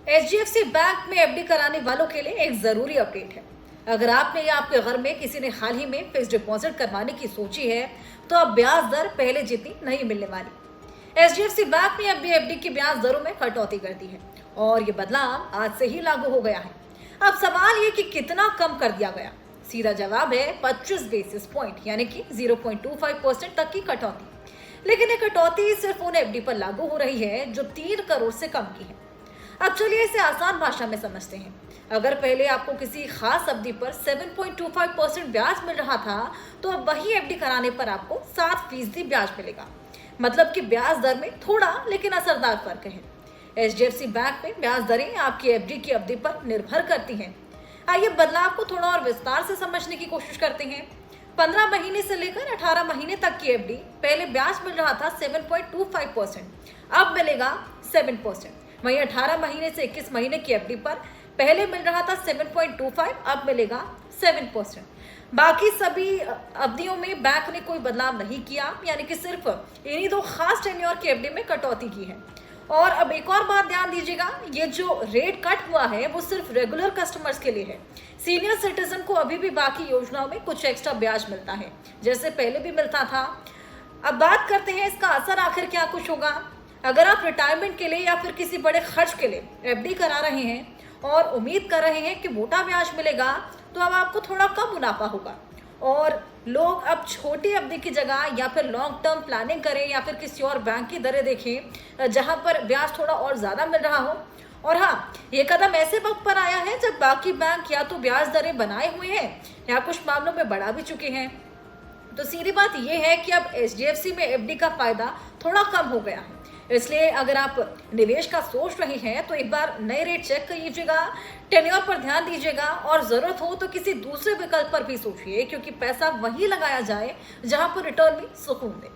HDFC bank में FD कराने वालों के लिए एक जरूरी अपडेट है। अगर आपने या आपके घर में किसी ने हाल ही में फिक्स डिपॉजिट करवाने की सोची है तो अब ब्याज दर पहले जितनी नहीं मिलने वाली। एचडीएफसी बैंक ने अब भी एफडी की ब्याज दरों में कटौती कर दी है और ये बदलाव आज से ही लागू हो गया है। अब सवाल ये कि कितना कम कर दिया गया। सीधा जवाब है 25 बेसिस पॉइंट यानी कि 0.25% तक की कटौती। लेकिन ये कटौती सिर्फ उन एफडी पर लागू हो रही है जो 3 करोड़ से कम की है। अब चलिए इसे आसान भाषा में समझते हैं। अगर पहले आपको किसी खास अवधि पर 7.25% ब्याज मिल रहा था तो अब वही एफडी कराने पर आपको 7% ब्याज मिलेगा। मतलब कि ब्याज दर में थोड़ा लेकिन असरदार फर्क है। एचडीएफसी बैंक में ब्याज दरें आपकी एफडी की अवधि पर निर्भर करती हैं। आइए बदलाव को थोड़ा और विस्तार से समझने की कोशिश करते हैं। 15 महीने से लेकर 18 महीने तक की एफडी पहले ब्याज मिल रहा था 7.25%, अब मिलेगा 7%। वहीं 18 महीने से 21 महीने की एफडी पर पहले मिल रहा था 7.25, अब मिलेगा 7%। बाकी सभी अवधियों में बैंक ने कोई बदलाव नहीं किया, यानी कि सिर्फ इन्हीं 2 खास टेन्योर की एफडी में कटौती की है। और अब एक और बात ध्यान दीजिएगा, ये जो रेट कट हुआ है वो सिर्फ रेगुलर कस्टमर्स के लिए है। सीनियर सिटीजन को अभी भी बाकी योजनाओं में कुछ एक्स्ट्रा ब्याज मिलता है, जैसे पहले भी मिलता था। अब बात करते हैं इसका असर आखिर क्या कुछ होगा। अगर आप रिटायरमेंट के लिए या फिर किसी बड़े खर्च के लिए एफडी करा रहे हैं और उम्मीद कर रहे हैं कि मोटा ब्याज मिलेगा, तो अब आपको थोड़ा कम मुनाफा होगा। और लोग अब छोटी अवधि की जगह या फिर लॉन्ग टर्म प्लानिंग करें या फिर किसी और बैंक की दरें देखें जहां पर ब्याज थोड़ा और ज़्यादा मिल रहा हो। और हाँ, ये कदम ऐसे वक्त पर आया है जब बाकी बैंक या तो ब्याज दरें बनाए हुए हैं या कुछ मामलों में बढ़ा भी चुके हैं। तो सीधी बात यह है कि अब एचडीएफसी में एफडी का फायदा थोड़ा कम हो गया है। इसलिए अगर आप निवेश का सोच रहे हैं तो एक बार नए रेट चेक करिएगा, टेन्योर पर ध्यान दीजिएगा और जरूरत हो तो किसी दूसरे विकल्प पर भी सोचिए, क्योंकि पैसा वहीं लगाया जाए जहां पर रिटर्न भी सुकून दे।